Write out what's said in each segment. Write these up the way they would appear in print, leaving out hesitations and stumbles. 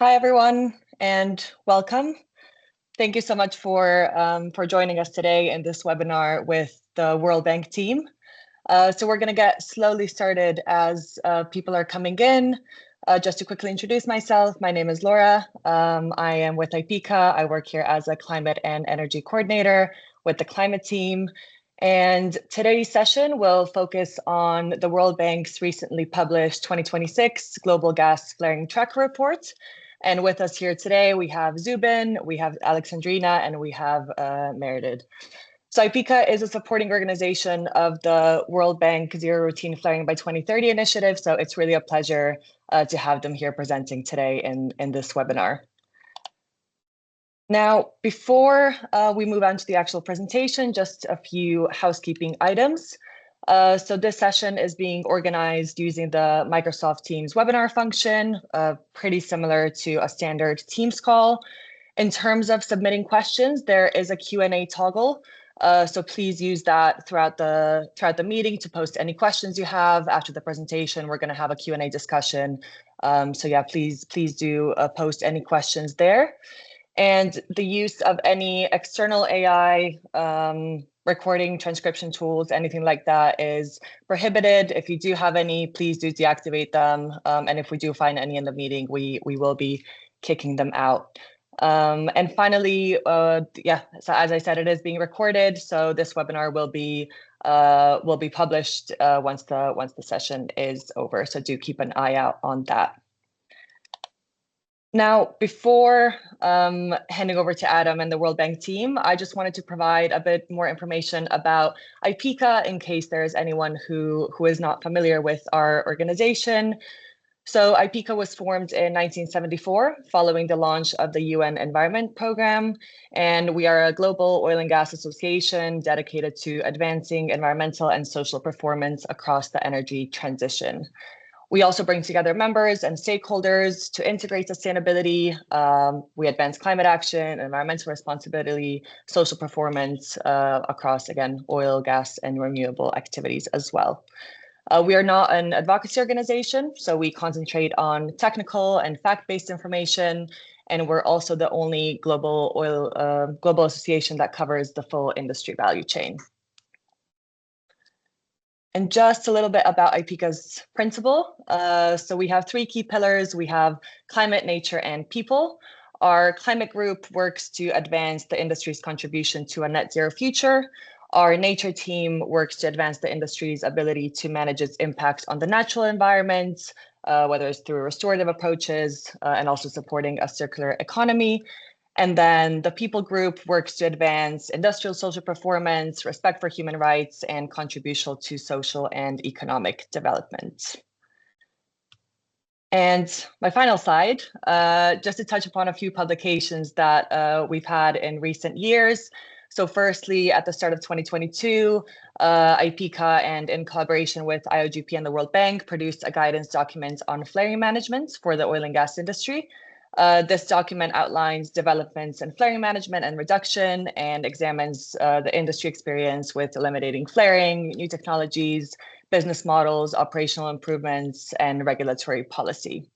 Hi, everyone, and welcome. Thank you so much for joining us today in this webinar with the World Bank team. So we're going to get slowly started as people are coming in. Just to quickly introduce myself, my name is Laura. I am with IPICA. I work here as a climate and energy coordinator with the climate team. And today's session will focus on the World Bank's recently published 2026 Global Gas Flaring Tracker Report. And with us here today, we have Zubin, we have Alexandrina, and we have Meredith. So IPICA is a supporting organization of the World Bank Zero Routine Flaring by 2030 initiative. So it's really a pleasure to have them here presenting today in this webinar. Now, before we move on to the actual presentation, just a few housekeeping items. So this session is being organized using the Microsoft Teams webinar function, pretty similar to a standard Teams call. In terms of submitting questions, there is a Q&A toggle. So please use that throughout the meeting to post any questions you have. After the presentation, we're going to have a Q&A discussion. So yeah, please do post any questions there. And the use of any external AI recording, transcription tools, anything like that is prohibited. If you do have any, please do deactivate them. And if we do find any in the meeting, we will be kicking them out. And finally, yeah, so as I said, it is being recorded. So this webinar will be published once the session is over. So do keep an eye out on that. Now, before handing over to Adam and the World Bank team, I just wanted to provide a bit more information about IPICA in case there is anyone who is not familiar with our organization. So IPICA was formed in 1974 following the launch of the UN Environment Programme, and we are a global oil and gas association dedicated to advancing environmental and social performance across the energy transition. We also bring together members and stakeholders to integrate sustainability. We advance climate action, environmental responsibility, social performance across, again, oil, gas, and renewable activities as well. We are not an advocacy organization, so we concentrate on technical and fact-based information, and we're also the only global association that covers the full industry value chain. And just a little bit about IPICA's principle. So we have three key pillars. We have climate, nature, and people. Our climate group works to advance the industry's contribution to a net zero future. Our nature team works to advance the industry's ability to manage its impact on the natural environment, whether it's through restorative approaches and also supporting a circular economy. And then the people group works to advance industrial social performance, respect for human rights, and contribution to social and economic development. And my final slide, just to touch upon a few publications that we've had in recent years. So firstly, at the start of 2022, IPICA and in collaboration with IOGP and the World Bank produced a guidance document on flaring management for the oil and gas industry. This document outlines developments in flaring management and reduction and examines the industry experience with eliminating flaring, new technologies, business models, operational improvements, and regulatory policy.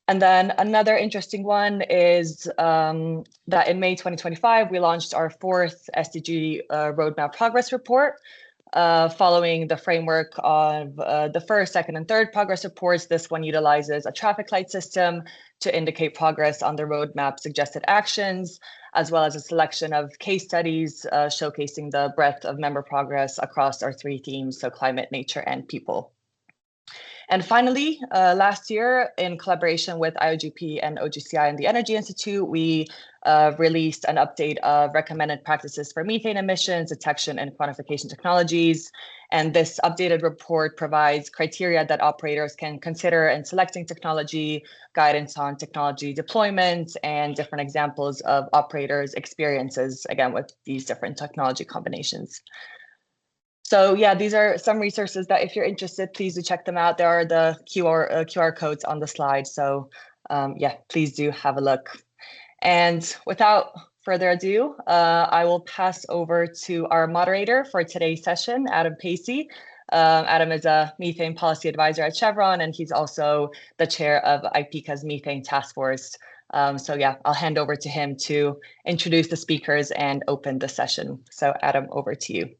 And then another interesting one is that in May 2025, we launched our fourth SDG Roadmap Progress Report. Following the framework of the first, second, and third progress reports, this one utilizes a traffic light system to indicate progress on the roadmap suggested actions, as well as a selection of case studies showcasing the breadth of member progress across our three themes, so climate, nature, and people. And finally, last year, in collaboration with IOGP and OGCI and the Energy Institute, we released an update of recommended practices for methane emissions, detection, and quantification technologies. And this updated report provides criteria that operators can consider in selecting technology, guidance on technology deployment, and different examples of operators' experiences, again, with these different technology combinations. So yeah, these are some resources that if you're interested, please do check them out. There are the QR codes on the slide. So yeah, please do have a look. And without further ado, I will pass over to our moderator for today's session, Adam Pacey, Adam is a methane policy advisor at Chevron, and he's also the chair of IPCA's methane task force. So yeah, I'll hand over to him to introduce the speakers and open the session. So Adam, over to you.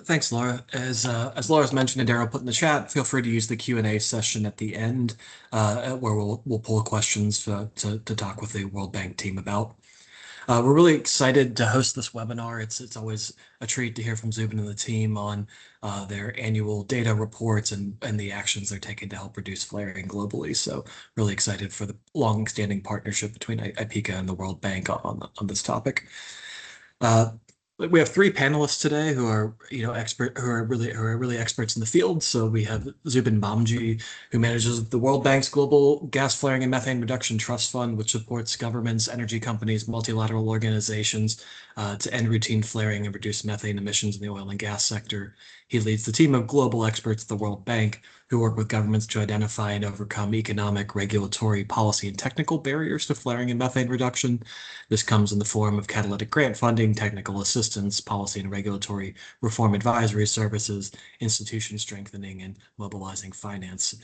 Thanks, Laura. As Laura's mentioned and Daryl put in the chat, feel free to use the Q&A session at the end, where we'll pull questions to talk with the World Bank team about. We're really excited to host this webinar. It's always a treat to hear from Zubin and the team on their annual data reports and the actions they're taking to help reduce flaring globally. So really excited for the long-standing partnership between IPCA and the World Bank on this topic. We have three panelists today who are, really experts in the field. So we have Zubin Bamji, who manages the World Bank's Global Gas Flaring and Methane Reduction Trust Fund, which supports governments, energy companies, multilateral organizations to end routine flaring and reduce methane emissions in the oil and gas sector. He leads the team of global experts at the World Bank who work with governments to identify and overcome economic, regulatory, policy, and technical barriers to flaring and methane reduction. This comes in the form of catalytic grant funding, technical assistance, policy and regulatory reform advisory services, institution strengthening, and mobilizing finance,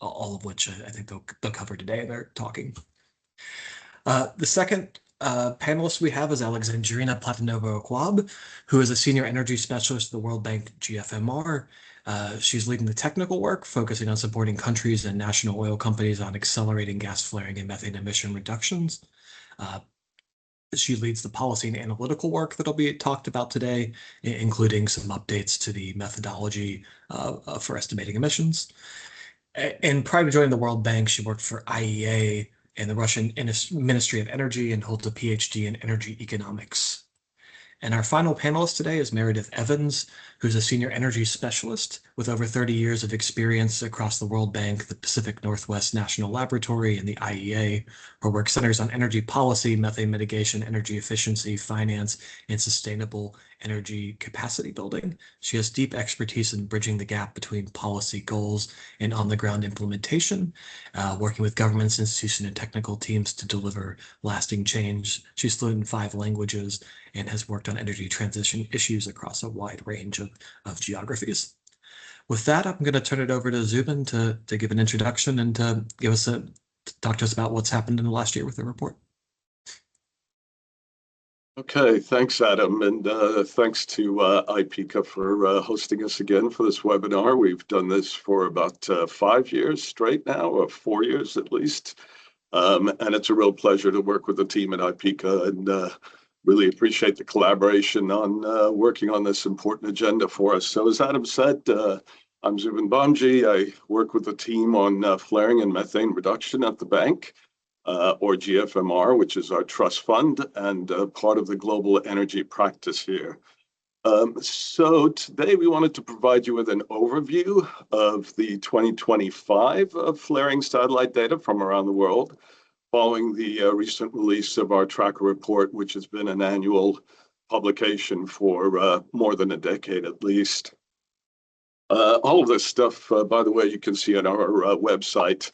all of which I think they'll cover today in their talking. The second panelist we have is Alexandrina Platonova-Okwab, who is a senior energy specialist at the World Bank GFMR. She's leading the technical work, focusing on supporting countries and national oil companies on accelerating gas flaring and methane emission reductions. She leads the policy and analytical work that'll be talked about today, including some updates to the methodology for estimating emissions. And prior to joining the World Bank, she worked for IEA and the Russian Ministry of Energy and holds a PhD in energy economics. And our final panelist today is Meredith Evans, who's a senior energy specialist with over 30 years of experience across the World Bank, the Pacific Northwest National Laboratory, and the IEA. Her work centers on energy policy, methane mitigation, energy efficiency, finance, and sustainable energy capacity building. She has deep expertise in bridging the gap between policy goals and on-the-ground implementation, working with governments, institutions, and technical teams to deliver lasting change. She's fluent in 5 languages and has worked on energy transition issues across a wide range of geographies. With that, I'm going to turn it over to Zubin to give an introduction and to talk to us about what's happened in the last year with the report. Okay, thanks, Adam, and thanks to IPCA for hosting us again for this webinar. We've done this for about 5 years straight now, or 4 years at least, and it's a real pleasure to work with the team at IPCA and really appreciate the collaboration on working on this important agenda for us. So as Adam said, I'm Zubin Bamji. I work with the team on flaring and methane reduction at the bank, or GFMR, which is our trust fund and part of the global energy practice here. So today we wanted to provide you with an overview of the 2025 flaring satellite data from around the world, following the recent release of our tracker report, which has been an annual publication for more than a decade at least. All of this stuff, by the way, you can see on our website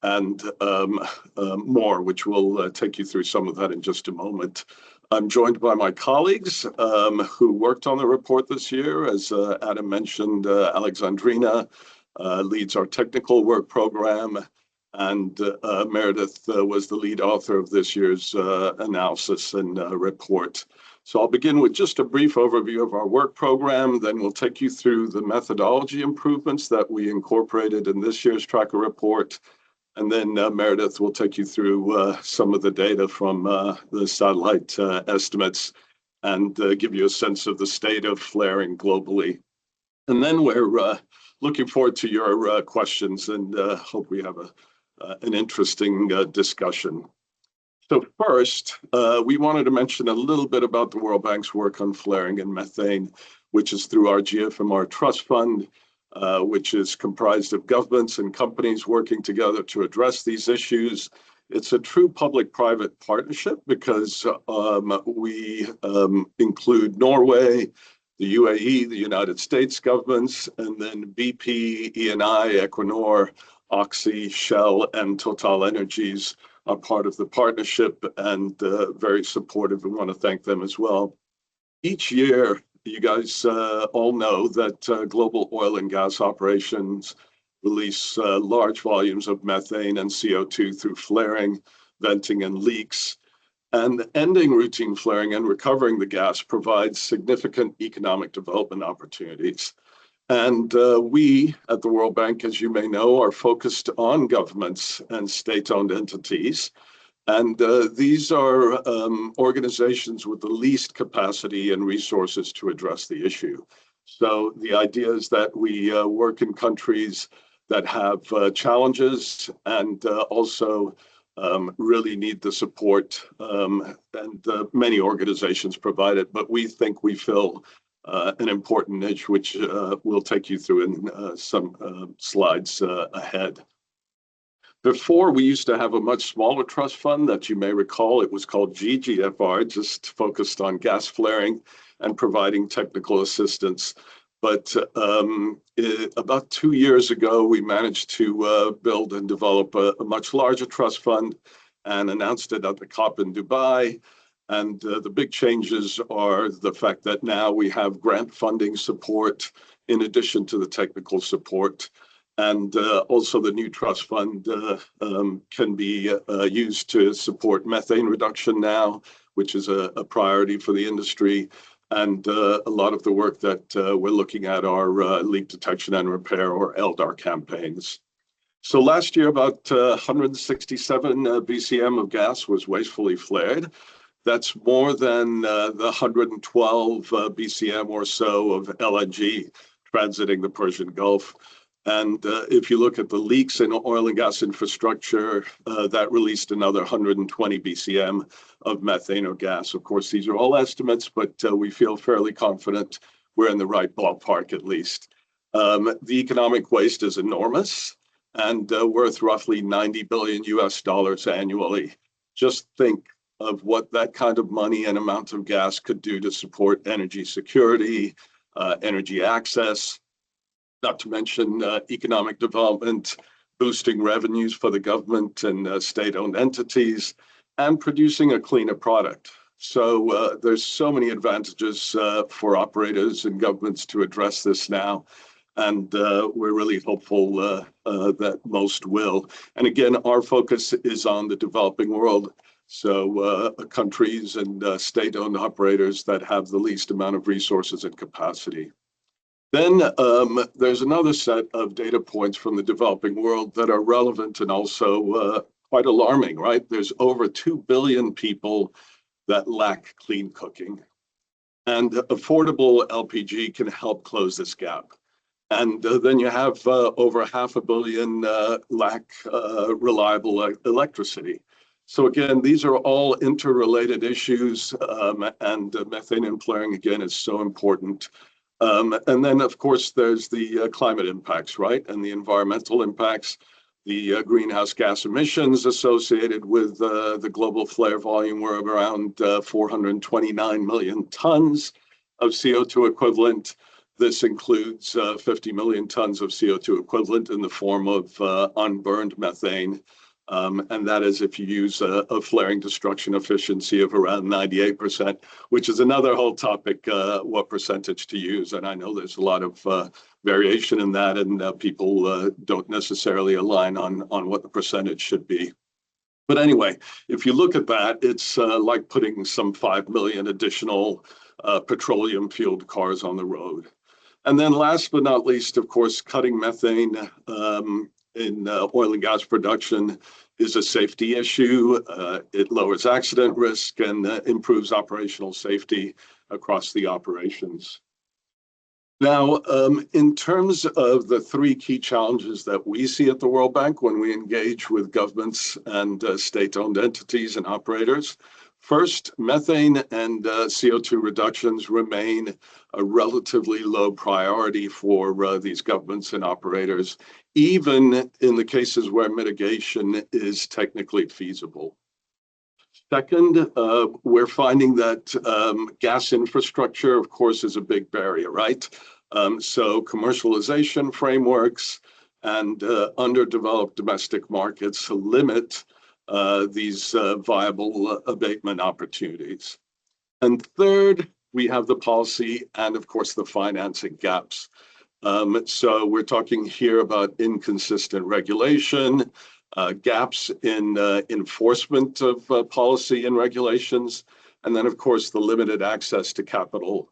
and more, which will take you through some of that in just a moment. I'm joined by my colleagues who worked on the report this year. As Adam mentioned, Alexandrina leads our technical work program, and Meredith was the lead author of this year's analysis and report. So I'll begin with just a brief overview of our work program, then we'll take you through the methodology improvements that we incorporated in this year's tracker report, and then Meredith will take you through some of the data from the satellite estimates and give you a sense of the state of flaring globally. And then we're looking forward to your questions and hope we have an interesting discussion. So first, we wanted to mention a little bit about the World Bank's work on flaring and methane, which is through our GFMR Trust Fund, which is comprised of governments and companies working together to address these issues. It's a true public-private partnership because we include Norway, the UAE, the United States governments, and then BP, Eni, Equinor, Oxy, Shell, and Total Energies are part of the partnership and very supportive. We want to thank them as well. Each year you guys all know that global oil and gas operations release large volumes of methane and CO2 through flaring, venting, and leaks. And ending routine flaring and recovering the gas provides significant economic development opportunities. And we at the World Bank, as you may know, are focused on governments and state-owned entities. And these are organizations with the least capacity and resources to address the issue. So the idea is that we work in countries that have challenges and also really need the support, and many organizations provide it, but we think we fill an important niche, which we'll take you through in some slides ahead. Before, we used to have a much smaller trust fund that you may recall. It was called GFMR, just focused on gas flaring and providing technical assistance. But about 2 years ago, we managed to build and develop a much larger trust fund and announced it at the COP in Dubai. And the big changes are the fact that now we have grant funding support in addition to the technical support. And also the new trust fund can be used to support methane reduction now, which is a priority for the industry. And a lot of the work that we're looking at are leak detection and repair, or LDAR campaigns. So last year, about 167 BCM of gas was wastefully flared. That's more than the 112 BCM or so of LNG transiting the Persian Gulf. And if you look at the leaks in oil and gas infrastructure, that released another 120 BCM of methane or gas. Of course, these are all estimates, but we feel fairly confident we're in the right ballpark at least. The economic waste is enormous and worth roughly $90 billion annually. Just think of what that kind of money and amount of gas could do to support energy security, energy access, not to mention economic development, boosting revenues for the government and state-owned entities, and producing a cleaner product. So there's so many advantages for operators and governments to address this now. And we're really hopeful that most will. And again, our focus is on the developing world. So countries and state-owned operators that have the least amount of resources and capacity. Then there's another set of data points from the developing world that are relevant and also quite alarming, right? There's over 2 billion people that lack clean cooking. And affordable LPG can help close this gap. And then you have over 500 million lack reliable electricity. So again, these are all interrelated issues, and methane and flaring, again, is so important. And then, of course, there's the climate impacts, right? And the environmental impacts, the greenhouse gas emissions associated with the global flare volume were around 429 million tons of CO2 equivalent. This includes 50 million tons of CO2 equivalent in the form of unburned methane. And that is if you use a flaring destruction efficiency of around 98%, which is another whole topic, what percentage to use. And I know there's a lot of variation in that, and people don't necessarily align on what the percentage should be. But anyway, if you look at that, it's like putting some 5 million additional petroleum-fueled cars on the road. And then last but not least, of course, cutting methane in oil and gas production is a safety issue. It lowers accident risk and improves operational safety across the operations. Now, in terms of the 3 key challenges that we see at the World Bank when we engage with governments and state-owned entities and operators, first, methane and CO2 reductions remain a relatively low priority for these governments and operators, even in the cases where mitigation is technically feasible. Second, we're finding that gas infrastructure, of course, is a big barrier, right? So commercialization frameworks and underdeveloped domestic markets limit these viable abatement opportunities. And third, we have the policy and, of course, the financing gaps. So we're talking here about inconsistent regulation, gaps in enforcement of policy and regulations, and then, of course, the limited access to capital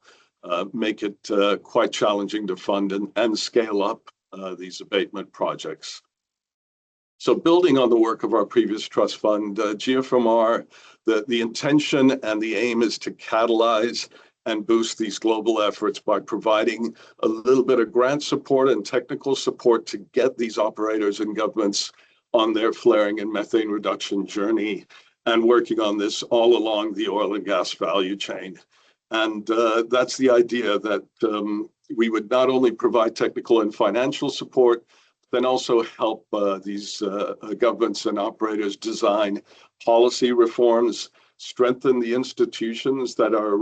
make it quite challenging to fund and scale up these abatement projects. So building on the work of our previous trust fund, GFMR, the intention and the aim is to catalyze and boost these global efforts by providing a little bit of grant support and technical support to get these operators and governments on their flaring and methane reduction journey, and working on this all along the oil and gas value chain. And that's the idea, that we would not only provide technical and financial support, then also help these governments and operators design policy reforms, strengthen the institutions that are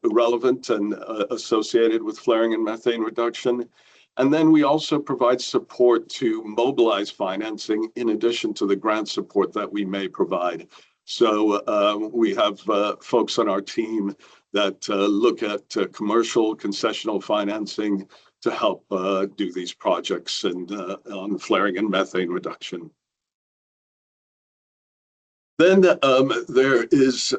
relevant and associated with flaring and methane reduction. And then we also provide support to mobilize financing in addition to the grant support that we may provide. So we have folks on our team that look at commercial concessional financing to help do these projects and on flaring and methane reduction. Then there is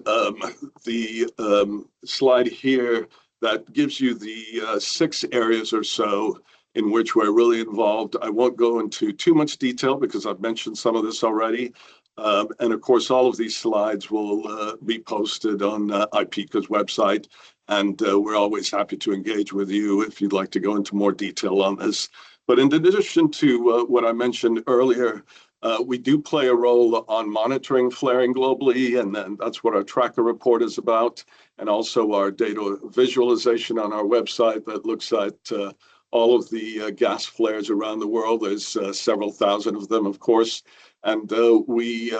the slide here that gives you the 6 areas or so in which we're really involved. I won't go into too much detail because I've mentioned some of this already. And of course, all of these slides will be posted on IPCA's website. And we're always happy to engage with you if you'd like to go into more detail on this. But in addition to what I mentioned earlier, we do play a role on monitoring flaring globally, and then that's what our tracker report is about, and also our data visualization on our website that looks at all of the gas flares around the world. There's several thousand of them, of course, and we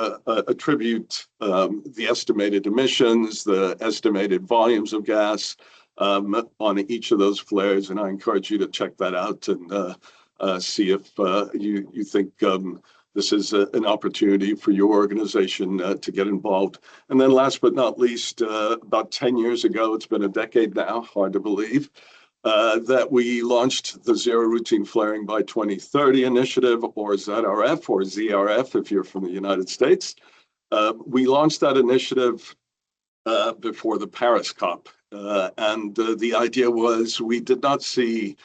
attribute the estimated emissions, the estimated volumes of gas on each of those flares, and I encourage you to check that out and see if you think this is an opportunity for your organization to get involved. And then last but not least, about 10 years ago, it's been a decade now, hard to believe, that we launched the Zero Routine Flaring by 2030 initiative, or ZRF, or ZRF if you're from the United States. We launched that initiative before the Paris COP. And the idea was we did not see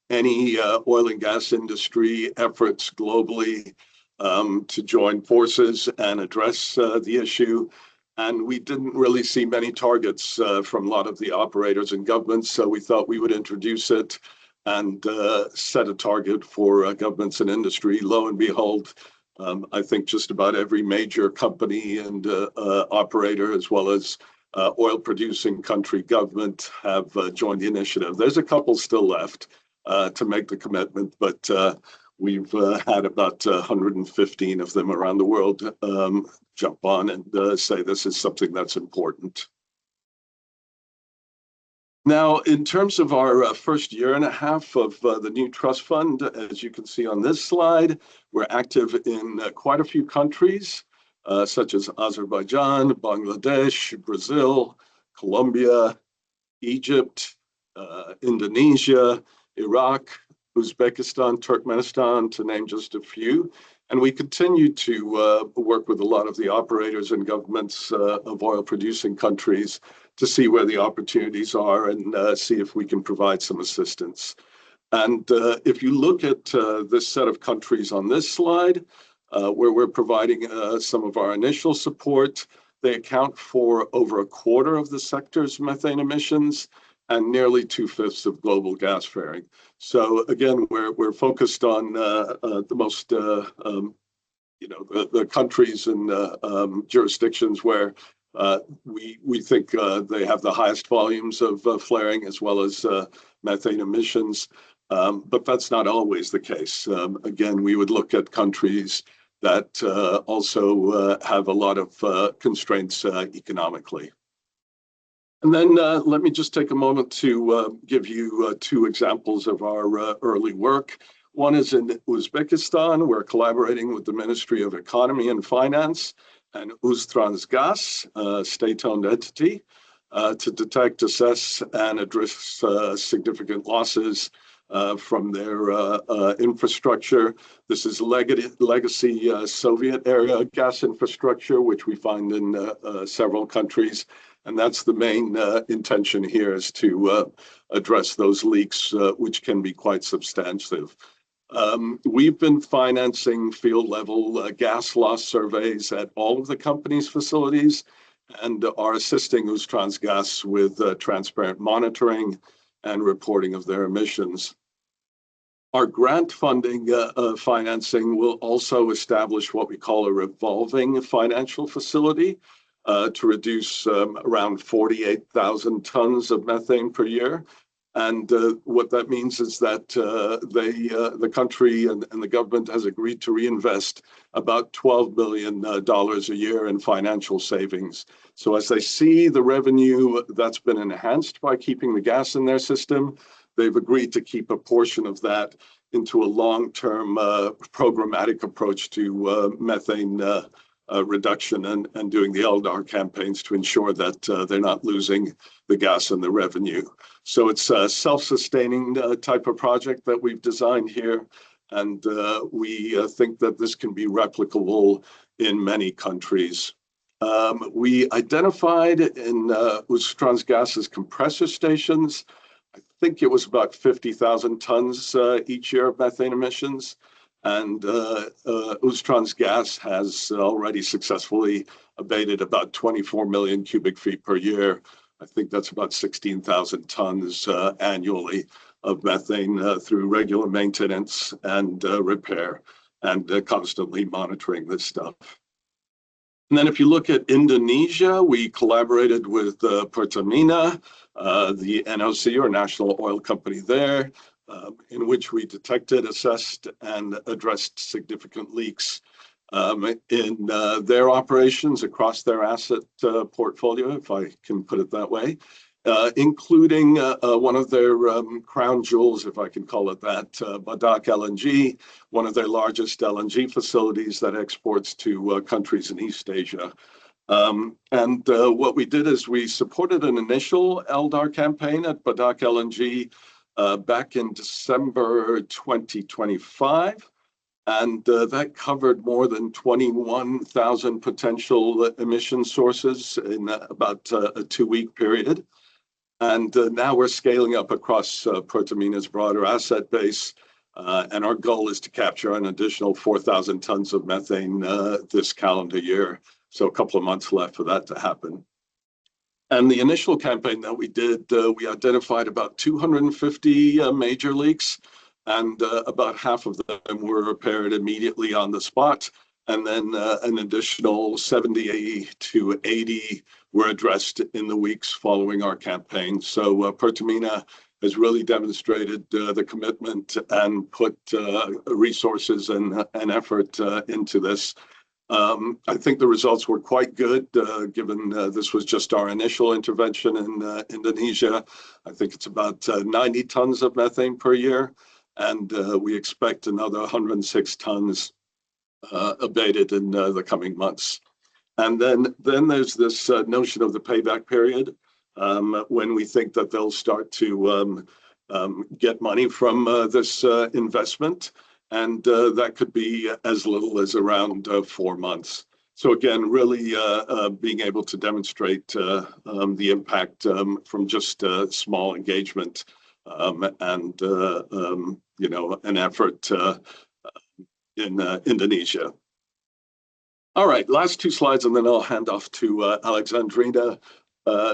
any oil and gas industry efforts globally to join forces and address the issue. And we didn't really see many targets from a lot of the operators and governments, so we thought we would introduce it and set a target for governments and industry. Lo and behold, I think just about every major company and operator, as well as oil-producing country government, have joined the initiative. There's a couple still left to make the commitment, but we've had about 115 of them around the world jump on and say this is something that's important. Now, in terms of our first year and a half of the new trust fund, as you can see on this slide, we're active in quite a few countries, such as Azerbaijan, Bangladesh, Brazil, Colombia, Egypt, Indonesia, Iraq, Uzbekistan, Turkmenistan, to name just a few. And we continue to work with a lot of the operators and governments of oil-producing countries to see where the opportunities are and see if we can provide some assistance. And if you look at this set of countries on this slide, where we're providing some of our initial support, they account for over a quarter of the sector's methane emissions and nearly 2/5 of global gas flaring. So again, we're focused on the most, the countries and jurisdictions where we think they have the highest volumes of flaring as well as methane emissions. But that's not always the case. Again, we would look at countries that also have a lot of constraints economically. And then let me just take a moment to give you 2 examples of our early work. One is in Uzbekistan. We're collaborating with the Ministry of Economy and Finance and Uztransgas, a state-owned entity. to detect, assess, and address significant losses from their infrastructure. This is legacy Soviet-era gas infrastructure, which we find in several countries. And that's the main intention here, is to address those leaks, which can be quite substantive. We've been financing field-level gas loss surveys at all of the company's facilities and are assisting Uztransgas with transparent monitoring and reporting of their emissions. Our grant funding financing will also establish what we call a revolving financial facility to reduce around 48,000 tons of methane per year. And what that means is that the country and the government has agreed to reinvest about $12 billion a year in financial savings. So as they see the revenue that's been enhanced by keeping the gas in their system, they've agreed to keep a portion of that into a long-term programmatic approach to methane reduction and doing the LDAR campaigns to ensure that they're not losing the gas and the revenue. So it's a self-sustaining type of project that we've designed here, and we think that this can be replicable in many countries. We identified in Uztransgas's compressor stations, I think it was about 50,000 tons each year of methane emissions. And Uztransgas has already successfully abated about 24 million cubic feet per year. I think that's about 16,000 tons annually of methane through regular maintenance and repair, and constantly monitoring this stuff. And then if you look at Indonesia, we collaborated with Pertamina, the NOC, or national oil company there, in which we detected, assessed, and addressed significant leaks in their operations across their asset portfolio, if I can put it that way, including one of their crown jewels, if I can call it that, Badak LNG, one of their largest LNG facilities that exports to countries in East Asia. And what we did is we supported an initial LDAR campaign at Badak LNG back in December 2025. And that covered more than 21,000 potential emission sources in about a 2-week period. And now we're scaling up across Pertamina's broader asset base. And our goal is to capture an additional 4,000 tons of methane this calendar year. So a couple of months left for that to happen. And the initial campaign that we did, we identified about 250 major leaks, and about half of them were repaired immediately on the spot. And then an additional 70 to 80 were addressed in the weeks following our campaign. So Pertamina has really demonstrated the commitment and put resources and effort into this. I think the results were quite good, given this was just our initial intervention in Indonesia. I think it's about 90 tons of methane per year, and we expect another 106 tons abated in the coming months. And then there's this notion of the payback period, when we think that they'll start to get money from this investment. And that could be as little as around 4 months. So again, really being able to demonstrate the impact from just small engagement and an effort in Indonesia. All right, last 2 slides, and then I'll hand off to Alexandrina.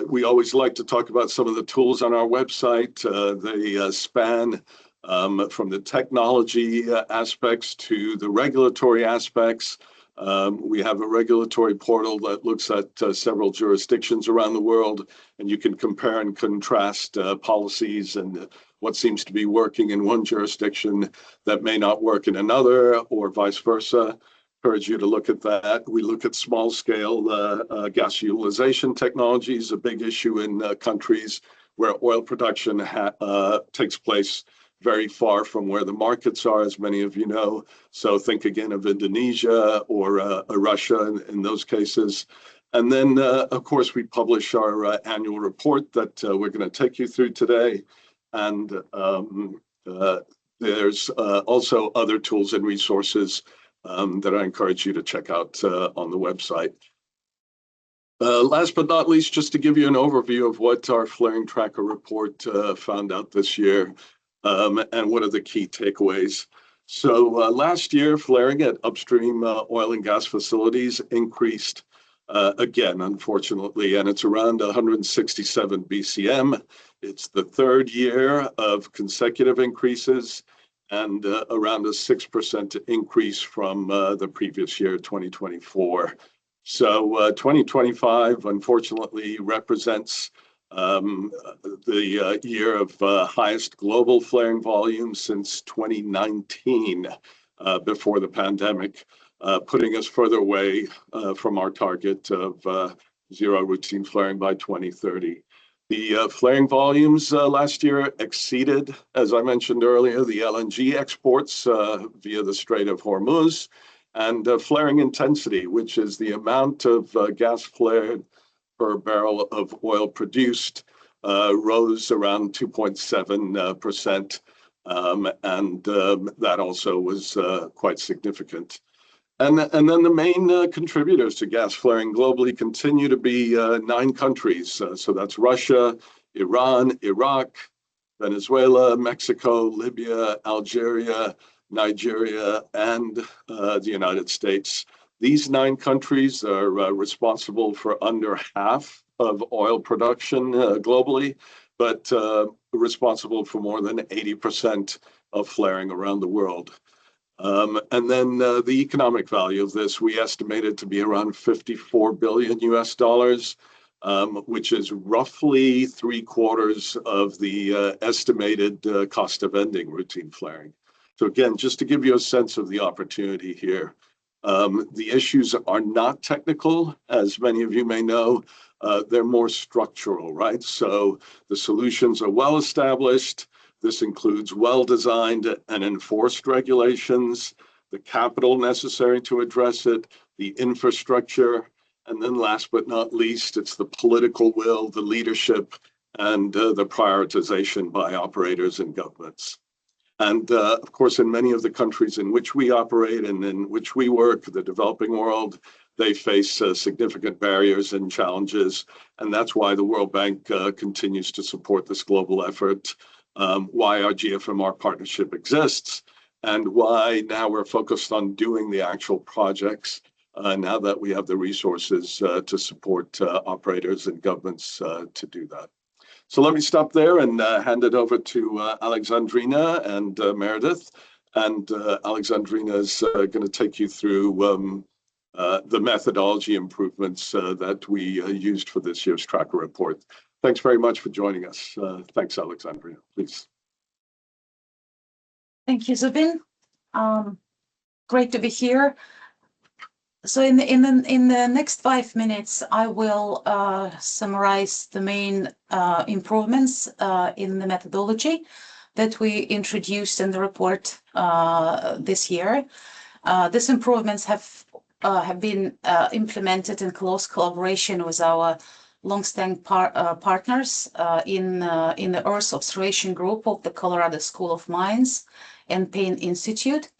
We always like to talk about some of the tools on our website. They span from the technology aspects to the regulatory aspects. We have a regulatory portal that looks at several jurisdictions around the world, and you can compare and contrast policies and what seems to be working in one jurisdiction that may not work in another, or vice versa. Encourage you to look at that. We look at small-scale gas utilization technologies, a big issue in countries where oil production takes place very far from where the markets are, as many of you know. So think again of Indonesia or Russia in those cases. And then, of course, we publish our annual report that we're going to take you through today. And there's also other tools and resources that I encourage you to check out on the website. Last but not least, just to give you an overview of what our flaring tracker report found out this year and what are the key takeaways. So last year, flaring at upstream oil and gas facilities increased again, unfortunately, and it's around 167 BCM. It's the third year of consecutive increases and around a 6% increase from the previous year, 2024. So 2025, unfortunately, represents the year of highest global flaring volume since 2019, before the pandemic, putting us further away from our target of zero routine flaring by 2030. The flaring volumes last year exceeded, as I mentioned earlier, the LNG exports via the Strait of Hormuz, and flaring intensity, which is the amount of gas flared per barrel of oil produced, rose around 2.7%, and that also was quite significant. And then the main contributors to gas flaring globally continue to be 9 countries. So that's Russia, Iran, Iraq, Venezuela, Mexico, Libya, Algeria, Nigeria, and the United States. These 9 countries are responsible for under half of oil production globally, but responsible for more than 80% of flaring around the world. And then the economic value of this, we estimated to be around $54 billion US dollars, which is roughly 3/4 of the estimated cost of ending routine flaring. So again, just to give you a sense of the opportunity here, the issues are not technical, as many of you may know. They're more structural, right? So the solutions are well established. This includes well-designed and enforced regulations, the capital necessary to address it, the infrastructure, and then last but not least, it's the political will, the leadership, and the prioritization by operators and governments. And of course, in many of the countries in which we operate and in which we work, the developing world, they face significant barriers and challenges. And that's why the World Bank continues to support this global effort, why our GFMR partnership exists, and why now we're focused on doing the actual projects now that we have the resources to support operators and governments to do that. So let me stop there and hand it over to Alexandrina and Meredith. And Alexandrina is going to take you through the methodology improvements that we used for this year's tracker report. Thanks very much for joining us. Thanks, Alexandrina, please. Thank you, Zubin. Great to be here. So in the next 5 minutes, I will summarize the main improvements in the methodology that we introduced in the report this year. These improvements have been implemented in close collaboration with our long-standing partners in the Earth Observation Group of the Colorado School of Mines and Payne Institute.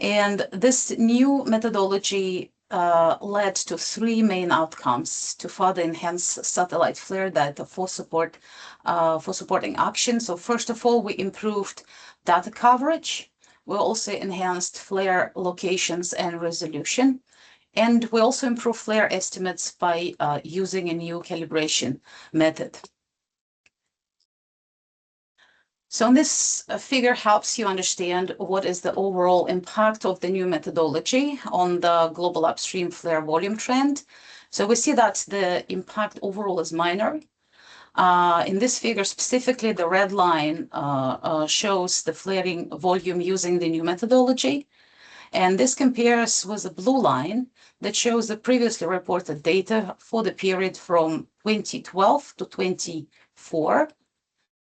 And this new methodology led to 3 main outcomes to further enhance satellite flare data for supporting action. So first of all, we improved data coverage. We also enhanced flare locations and resolution. And we also improved flare estimates by using a new calibration method. So this figure helps you understand what is the overall impact of the new methodology on the global upstream flare volume trend. So we see that the impact overall is minor. In this figure specifically, the red line shows the flaring volume using the new methodology. And this compares with the blue line that shows the previously reported data for the period from 2012 to 2024.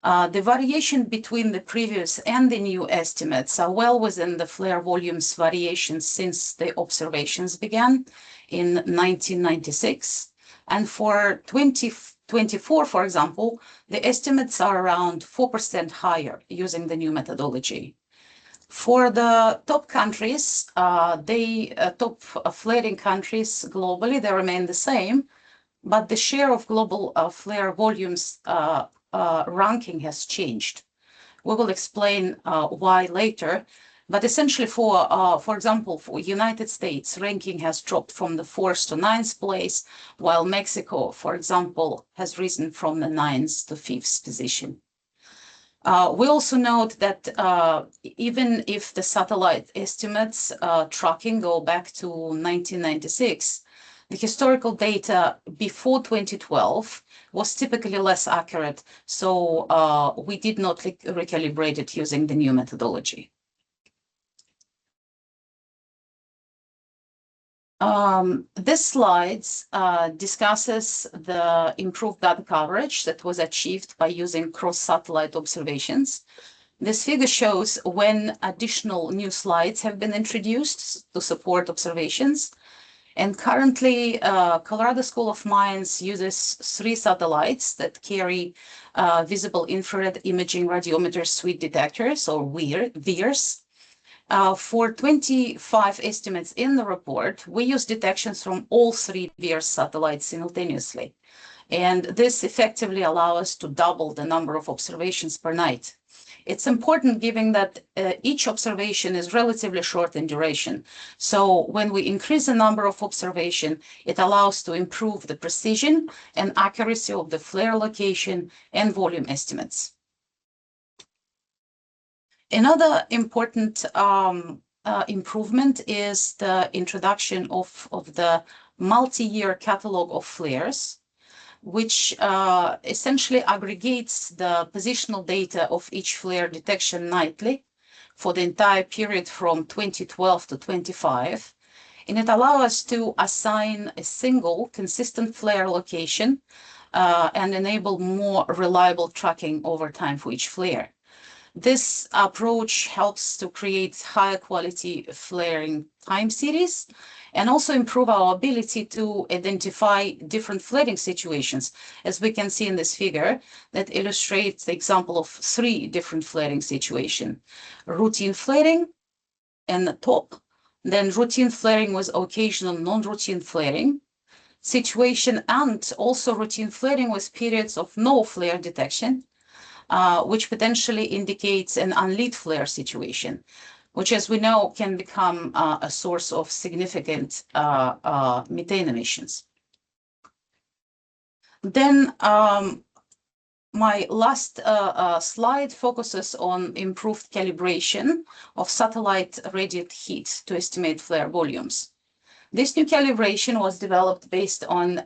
The variation between the previous and the new estimates are well within the flare volumes variations since the observations began in 1996. And for 2024, for example, the estimates are around 4% higher using the new methodology. For the top countries, top flaring countries globally, they remain the same, but the share of global flare volumes ranking has changed. We will explain why later, but essentially for example, for United States, ranking has dropped from the 4th to 9th place, while Mexico, for example, has risen from the 9th to 5th position. We also note that even if the satellite estimates tracking go back to 1996, the historical data before 2012 was typically less accurate, so we did not recalibrate it using the new methodology. This slide discusses the improved data coverage that was achieved by using cross-satellite observations. This figure shows when additional new slides have been introduced to support observations. And currently, Colorado School of Mines uses 3 satellites that carry visible infrared imaging radiometer suite detectors, or VIRS. For 25 estimates in the report, we use detections from all 3 VIRS satellites simultaneously. And this effectively allows us to double the number of observations per night. It's important given that each observation is relatively short in duration. So when we increase the number of observations, it allows to improve the precision and accuracy of the flare location and volume estimates. Another important improvement is the introduction of the multi-year catalog of flares, which essentially aggregates the positional data of each flare detection nightly for the entire period from 2012 to 25. And it allows us to assign a single consistent flare location and enable more reliable tracking over time for each flare. This approach helps to create higher quality flaring time series and also improve our ability to identify different flaring situations, as we can see in this figure that illustrates the example of 3 different flaring situations. Routine flaring and the top, then routine flaring with occasional non-routine flaring situation, and also routine flaring with periods of no flare detection, which potentially indicates an unlit flare situation, which, as we know, can become a source of significant methane emissions. Then my last slide focuses on improved calibration of satellite radiant heat to estimate flare volumes. This new calibration was developed based on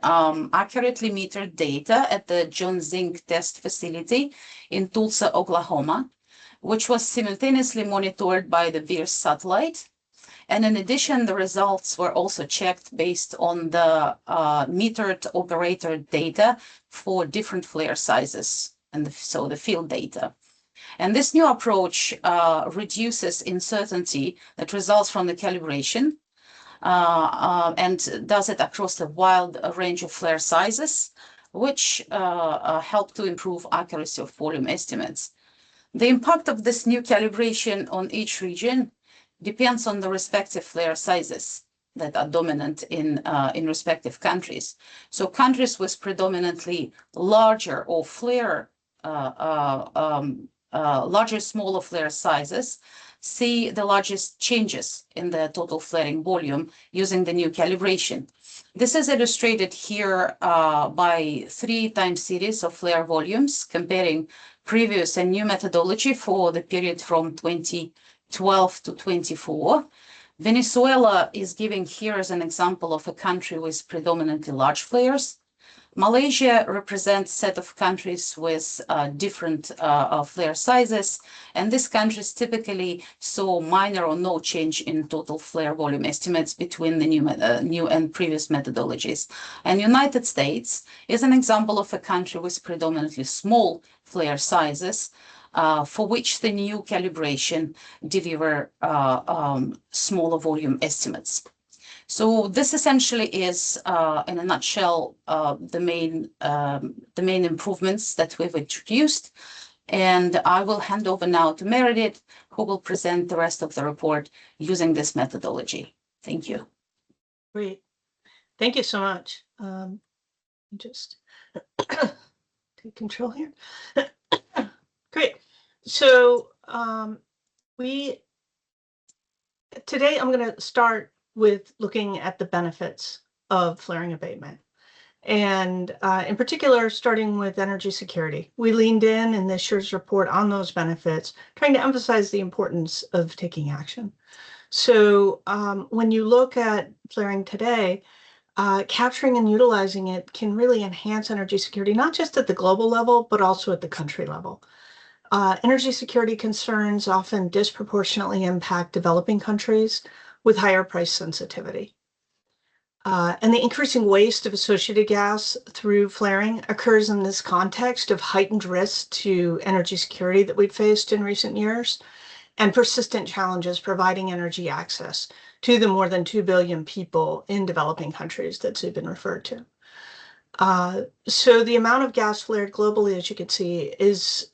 accurately metered data at the John Zink test facility in Tulsa, Oklahoma, which was simultaneously monitored by the VIRS satellite. And in addition, the results were also checked based on the metered operator data for different flare sizes, and so the field data. And this new approach reduces uncertainty that results from the calibration, and does it across a wide range of flare sizes, which help to improve accuracy of volume estimates. The impact of this new calibration on each region depends on the respective flare sizes that are dominant in respective countries. So countries with predominantly larger or flare, larger, smaller flare sizes see the largest changes in the total flaring volume using the new calibration. This is illustrated here by 3 time series of flare volumes comparing previous and new methodology for the period from 2012 to 24. Venezuela is given here as an example of a country with predominantly large flares. Malaysia represents a set of countries with different flare sizes, and these countries typically saw minor or no change in total flare volume estimates between the new and previous methodologies. And United States is an example of a country with predominantly small flare sizes, for which the new calibration deliver smaller volume estimates. So this essentially is, in a nutshell, the main improvements that we've introduced. And I will hand over now to Meredith, who will present the rest of the report using this methodology. Thank you. Great. Thank you so much. Just take control here. Great. So today I'm going to start with looking at the benefits of flaring abatement. And in particular, starting with energy security. We leaned in this year's report on those benefits, trying to emphasize the importance of taking action. So when you look at flaring today, capturing and utilizing it can really enhance energy security, not just at the global level, but also at the country level. Energy security concerns often disproportionately impact developing countries with higher price sensitivity. And the increasing waste of associated gas through flaring occurs in this context of heightened risks to energy security that we've faced in recent years, and persistent challenges providing energy access to the more than 2 billion people in developing countries that's been referred to. So the amount of gas flared globally, as you can see, is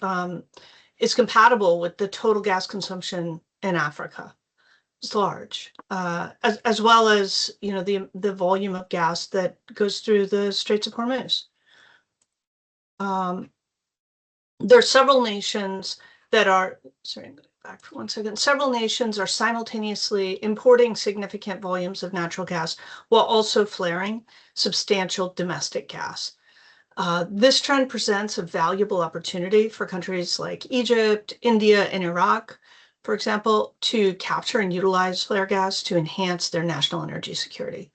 compatible with the total gas consumption in Africa. It's large, as well as the volume of gas that goes through the Straits of Hormuz. There are several nations that are, sorry, I'm going back for 1 second. Several nations are simultaneously importing significant volumes of natural gas while also flaring substantial domestic gas. This trend presents a valuable opportunity for countries like Egypt, India, and Iraq, for example, to capture and utilize flare gas to enhance their national energy security.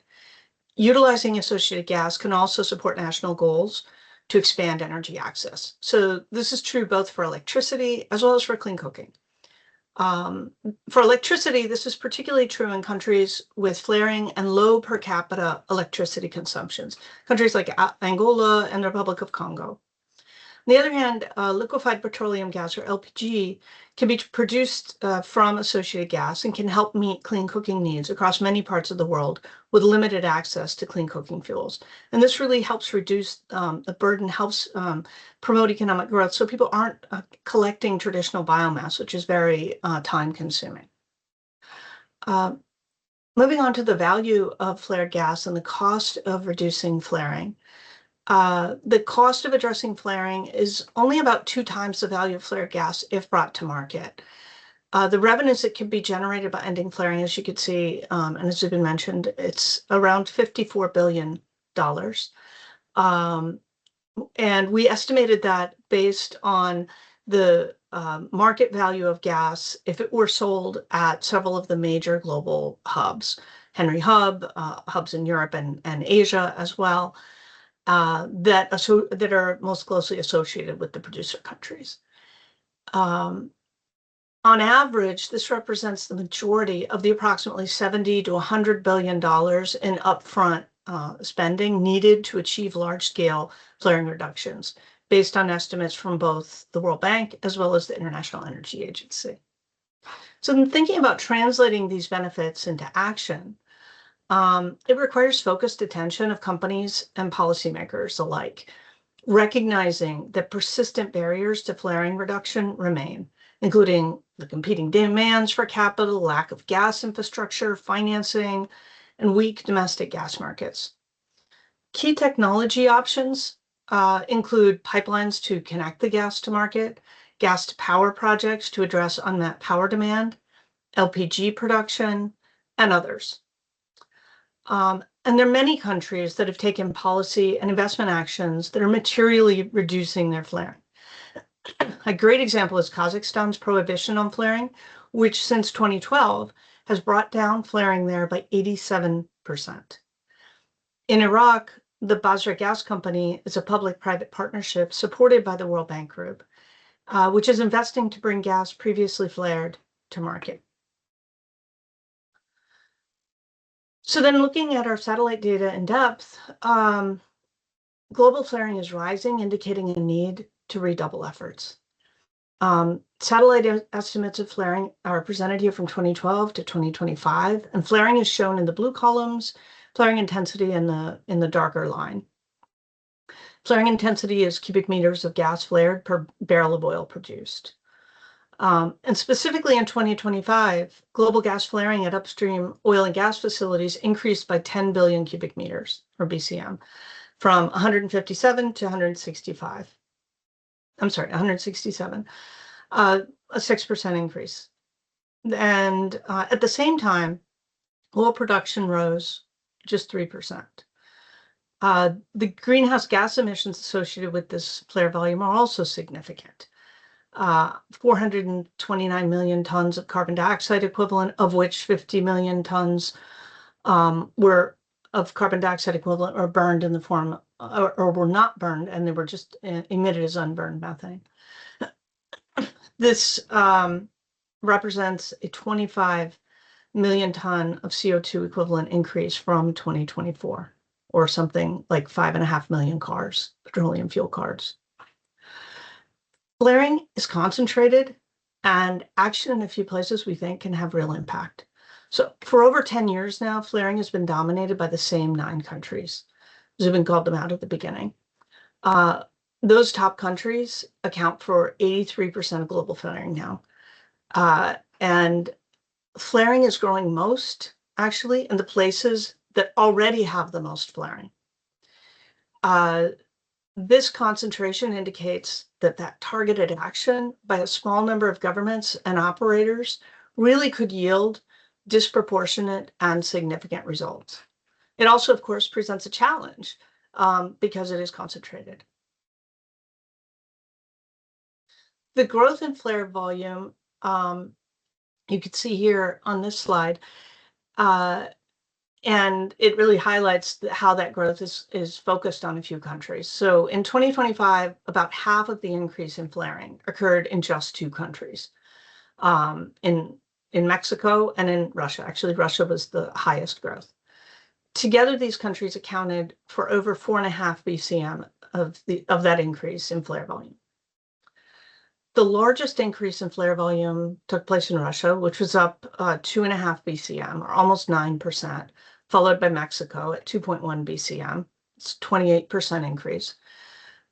Utilizing associated gas can also support national goals to expand energy access. So this is true both for electricity as well as for clean cooking. For electricity, this is particularly true in countries with flaring and low per capita electricity consumptions, countries like Angola and the Republic of Congo. On the other hand, liquefied petroleum gas, or LPG, can be produced from associated gas and can help meet clean cooking needs across many parts of the world with limited access to clean cooking fuels. And this really helps reduce the burden, helps promote economic growth, so people aren't collecting traditional biomass, which is very time-consuming. Moving on to the value of flared gas and the cost of reducing flaring. The cost of addressing flaring is only about 2 times the value of flared gas if brought to market. The revenues that can be generated by ending flaring, as you can see, and as has been mentioned, it's around $54 billion. And we estimated that based on the market value of gas if it were sold at several of the major global hubs, Henry Hub, hubs in Europe and Asia as well. That are most closely associated with the producer countries. On average, this represents the majority of the approximately $70 to $100 billion in upfront spending needed to achieve large-scale flaring reductions, based on estimates from both the World Bank as well as the International Energy Agency. So in thinking about translating these benefits into action, it requires focused attention of companies and policymakers alike, recognizing that persistent barriers to flaring reduction remain, including the competing demands for capital, lack of gas infrastructure, financing, and weak domestic gas markets. Key technology options include pipelines to connect the gas to market, gas to power projects to address unmet power demand, LPG production, and others. And there are many countries that have taken policy and investment actions that are materially reducing their flaring. A great example is Kazakhstan's prohibition on flaring, which since 2012 has brought down flaring there by 87%. In Iraq, the Basra Gas Company is a public-private partnership supported by the World Bank Group, which is investing to bring gas previously flared to market. So then looking at our satellite data in depth, global flaring is rising, indicating a need to redouble efforts. Satellite estimates of flaring are presented here from 2012 to 2025, and flaring is shown in the blue columns, flaring intensity in the darker line. Flaring intensity is cubic meters of gas flared per barrel of oil produced. And specifically in 2025, global gas flaring at upstream oil and gas facilities increased by 10 billion cubic meters, or BCM, from 157 to 165. I'm sorry, 167, a 6% increase. And at the same time, oil production rose just 3%. The greenhouse gas emissions associated with this flare volume are also significant. 429 million tons of carbon dioxide equivalent, of which 50 million tons were of carbon dioxide equivalent or burned in the form, or were not burned, and they were just emitted as unburned methane. This represents a 25 million ton of CO2 equivalent increase from 2024, or something like 5.5 million cars, petroleum fuel cars. Flaring is concentrated, and action in a few places we think can have real impact. So for over 10 years now, flaring has been dominated by the same 9 countries. Zubin called them out at the beginning. Those top countries account for 83% of global flaring now. And flaring is growing most, actually, in the places that already have the most flaring. This concentration indicates that targeted action by a small number of governments and operators really could yield disproportionate and significant results. It also, of course, presents a challenge because it is concentrated. The growth in flare volume, you can see here on this slide, and it really highlights how that growth is focused on a few countries. So in 2025, about half of the increase in flaring occurred in just 2 countries, in Mexico and in Russia. Actually, Russia was the highest growth. Together, these countries accounted for over 4.5 BCM of that increase in flare volume. The largest increase in flare volume took place in Russia, which was up 2.5 BCM, or almost 9%, followed by Mexico at 2.1 BCM. It's a 28% increase.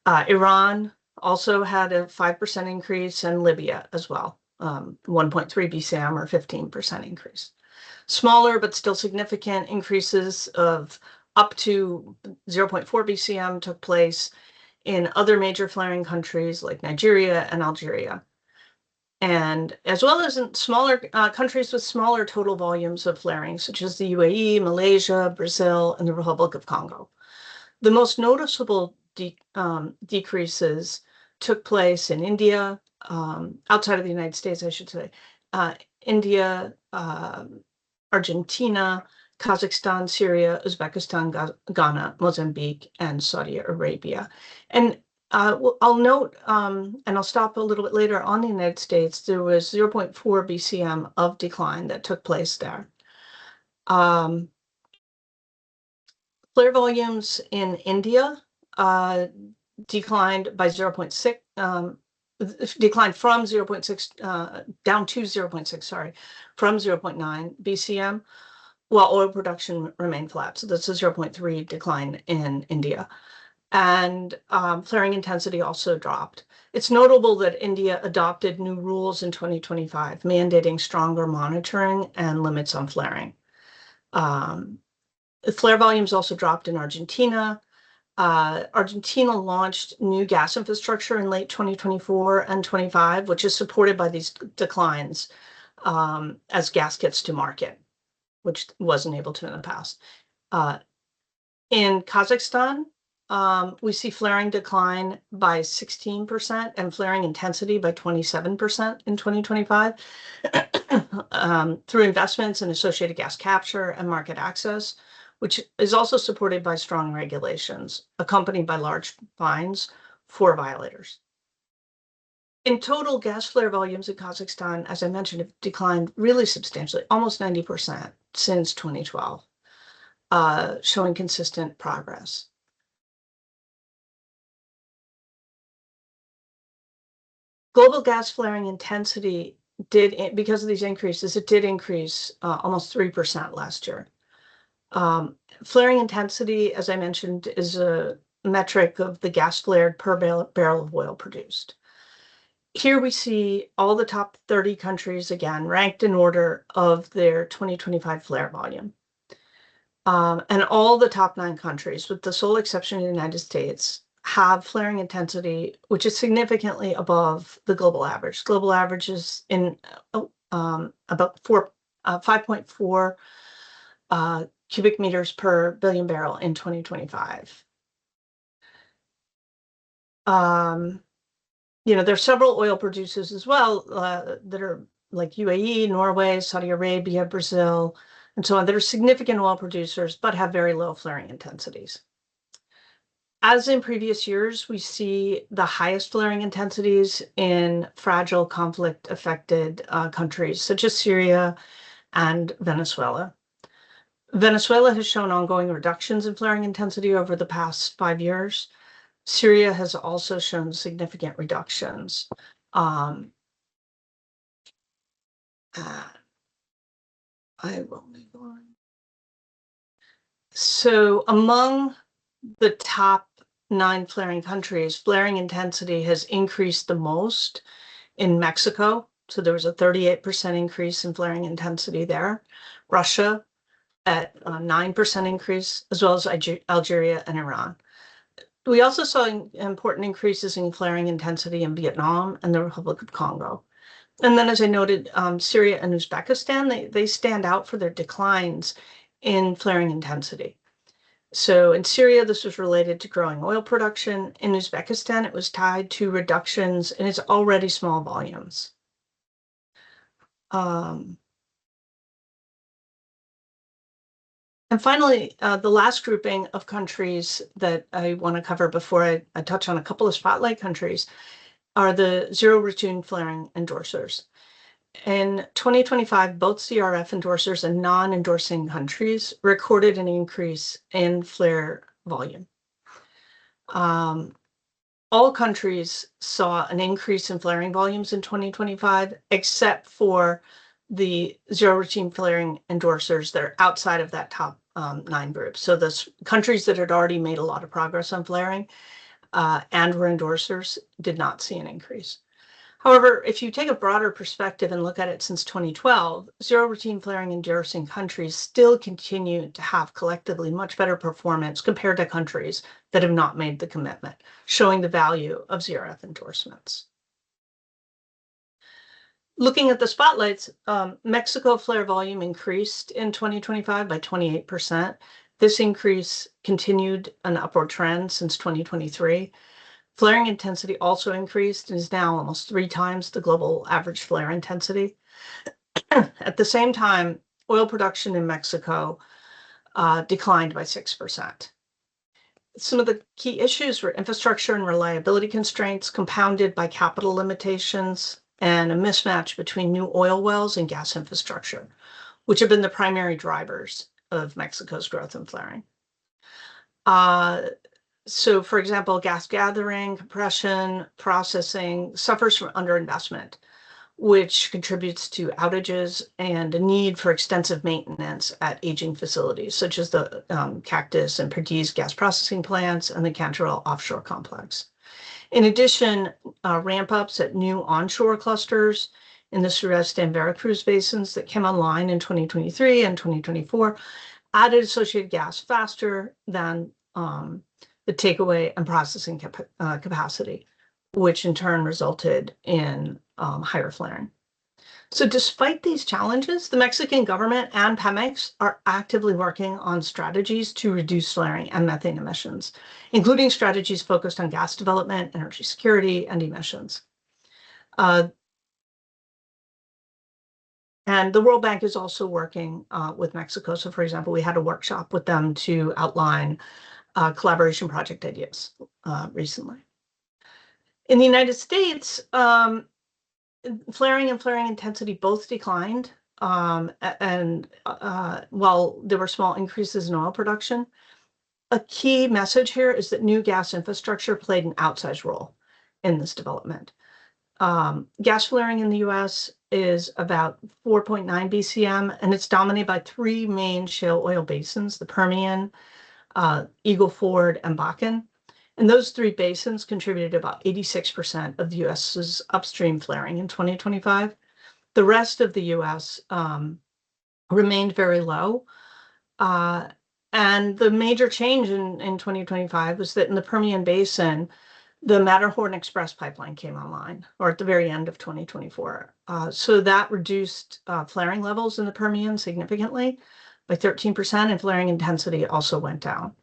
Iran also had a 5% increase, and Libya as well, 1.3 BCM, or 15% increase. Smaller but still significant increases of up to 0.4 BCM took place in other major flaring countries like Nigeria and Algeria, and as well as in smaller countries with smaller total volumes of flaring, such as the UAE, Malaysia, Brazil, and the Republic of Congo. The most noticeable decreases took place in India, outside of the United States, I should say, India, Argentina, Kazakhstan, Syria, Uzbekistan, Ghana, Mozambique, and Saudi Arabia. And I'll note, and I'll stop a little bit later on the United States, there was 0.4 BCM of decline that took place there. Flare volumes in India declined by 0.6, declined from 0.6, down to 0.6, sorry, from 0.9 BCM, while oil production remained flat. So that's a 0.3 decline in India. And flaring intensity also dropped. It's notable that India adopted new rules in 2025, mandating stronger monitoring and limits on flaring. Flare volumes also dropped in Argentina. Argentina launched new gas infrastructure in late 2024 and 25, which is supported by these declines as gas gets to market, which wasn't able to in the past. In Kazakhstan, we see flaring decline by 16% and flaring intensity by 27% in 2025 through investments in associated gas capture and market access, which is also supported by strong regulations, accompanied by large fines for violators. In total, gas flare volumes in Kazakhstan, as I mentioned, have declined really substantially, almost 90% since 2012, showing consistent progress. Global gas flaring intensity did, because of these increases, it did increase almost 3% last year. Flaring intensity, as I mentioned, is a metric of the gas flared per barrel of oil produced. Here we see all the top 30 countries, again, ranked in order of their 2025 flare volume. And all the top 9 countries, with the sole exception of the United States, have flaring intensity, which is significantly above the global average. Global average is in about 5.4 cubic meters per billion barrel in 2025. There are several oil producers as well that are like UAE, Norway, Saudi Arabia, Brazil, and so on, that are significant oil producers, but have very low flaring intensities. As in previous years, we see the highest flaring intensities in fragile conflict-affected countries, such as Syria and Venezuela. Venezuela has shown ongoing reductions in flaring intensity over the past 5 years. Syria has also shown significant reductions. I will move on. So among the top 9 flaring countries, flaring intensity has increased the most in Mexico. So there was a 38% increase in flaring intensity there. Russia at a 9% increase, as well as Algeria and Iran. We also saw important increases in flaring intensity in Vietnam and the Republic of Congo. And then, as I noted, Syria and Uzbekistan, they stand out for their declines in flaring intensity. So in Syria, this was related to growing oil production. In Uzbekistan, it was tied to reductions in its already small volumes. And finally, the last grouping of countries that I want to cover before I touch on a couple of spotlight countries are the zero routine flaring endorsers. In 2025, both CRF endorsers and non-endorsing countries recorded an increase in flare volume. All countries saw an increase in flaring volumes in 2025, except for the zero routine flaring endorsers that are outside of that top 9 groups. So the countries that had already made a lot of progress on flaring and were endorsers did not see an increase. However, if you take a broader perspective and look at it since 2012, zero routine flaring endorsing countries still continue to have collectively much better performance compared to countries that have not made the commitment, showing the value of ZRF endorsements. Looking at the spotlights, Mexico flare volume increased in 2025 by 28%. This increase continued an upward trend since 2023. Flaring intensity also increased and is now almost 3 times the global average flare intensity. At the same time, oil production in Mexico declined by 6%. Some of the key issues were infrastructure and reliability constraints compounded by capital limitations and a mismatch between new oil wells and gas infrastructure, which have been the primary drivers of Mexico's growth in flaring. So, for example, gas gathering, compression, processing suffers from underinvestment, which contributes to outages and a need for extensive maintenance at aging facilities, such as the Cactus and Perdiz gas processing plants and the Cantarell offshore complex. In addition, ramp-ups at new onshore clusters in the Sureste and Veracruz basins that came online in 2023 and 2024 added associated gas faster than the takeaway and processing capacity, which in turn resulted in higher flaring. So despite these challenges, the Mexican government and Pemex are actively working on strategies to reduce flaring and methane emissions, including strategies focused on gas development, energy security, and emissions. And the World Bank is also working with Mexico. So, for example, we had a workshop with them to outline collaboration project ideas recently. In the United States, flaring and flaring intensity both declined, and while there were small increases in oil production. A key message here is that new gas infrastructure played an outsized role in this development. Gas flaring in the US is about 4.9 BCM, and it's dominated by three main shale oil basins, the Permian, Eagle Ford, and Bakken. And those three basins contributed about 86% of the US's upstream flaring in 2025. The rest of the US remained very low. And the major change in 2025 was that in the Permian Basin, the Matterhorn Express pipeline came online, or at the very end of 2024. So that reduced flaring levels in the Permian significantly by 13%, and flaring intensity also went down.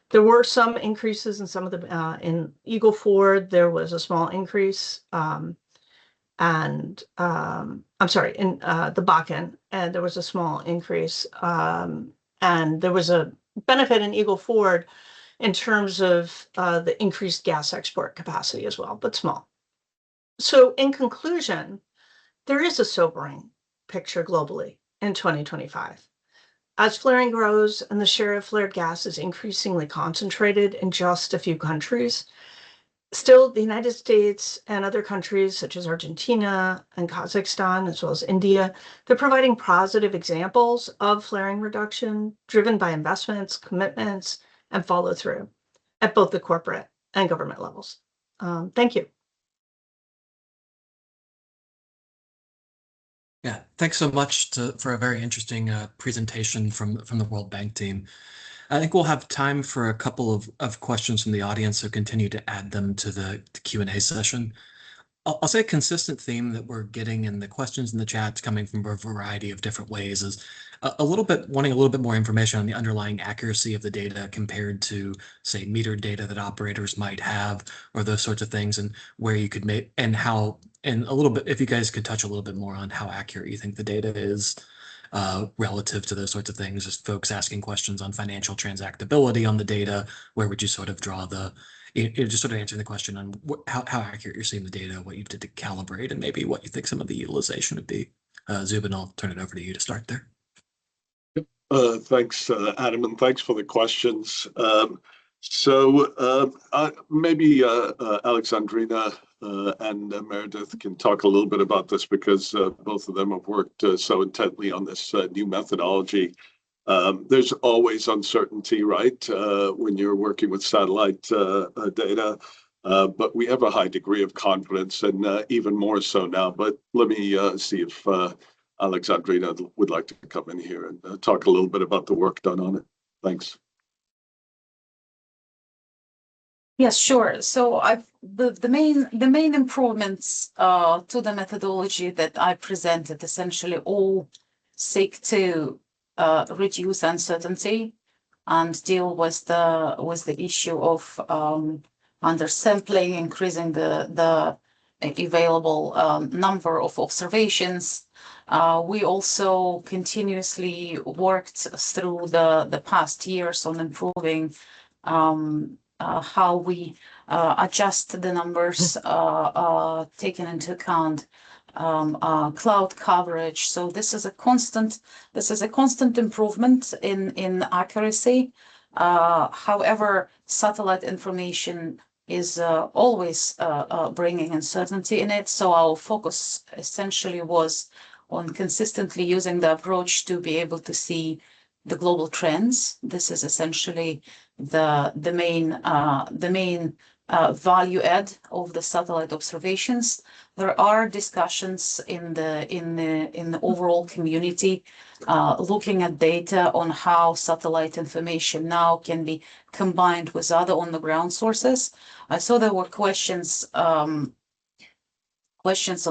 There were some increases in some of the, in Eagle Ford, there was a small increase, I'm sorry, in the Bakken, and there was a small increase. And there was a benefit in Eagle Ford in terms of the increased gas export capacity as well, but small. So in conclusion, there is a sobering picture globally in 2025. As flaring grows and the share of flared gas is increasingly concentrated in just a few countries, still the United States and other countries such as Argentina and Kazakhstan, as well as India, they're providing positive examples of flaring reduction driven by investments, commitments, and follow through at both the corporate and government levels. Thank you. Yeah, thanks so much for a very interesting presentation from the World Bank team. I think we'll have time for a couple of questions from the audience, so continue to add them to the Q&A session. I'll say a consistent theme that we're getting in the questions in the chats coming from a variety of different ways is wanting a little bit more information on the underlying accuracy of the data compared to, say, metered data that operators might have, or those sorts of things, and where you could make, and how, and a little bit, if you guys could touch a little bit more on how accurate you think the data is relative to those sorts of things. Just folks asking questions on financial transactability on the data, where would you sort of draw the, just sort of answering the question on how accurate you're seeing the data, what you did to calibrate, and maybe what you think some of the utilization would be. Zubin, I'll turn it over to you to start there. Thanks, Adam, and thanks for the questions. Maybe Alexandrina and Meredith can talk a little bit about this, because both of them have worked so intently on this new methodology. There's always uncertainty, right, when you're working with satellite data, but we have a high degree of confidence, and even more so now. But let me see if Alexandrina would like to come in here and talk a little bit about the work done on it. Thanks. Yes, sure. So the main improvements to the methodology that I presented essentially all seek to reduce uncertainty and deal with the issue of undersampling, increasing the available number of observations. We also continuously worked through the past years on improving how we adjust the numbers, taking into account cloud coverage. So this is a constant improvement in accuracy. However, satellite information is always bringing uncertainty in it. So our focus essentially was on consistently using the approach to be able to see the global trends. This is essentially the main value add of the satellite observations. There are discussions in the overall community looking at data on how satellite information now can be combined with other on-the-ground sources. I saw there were questions on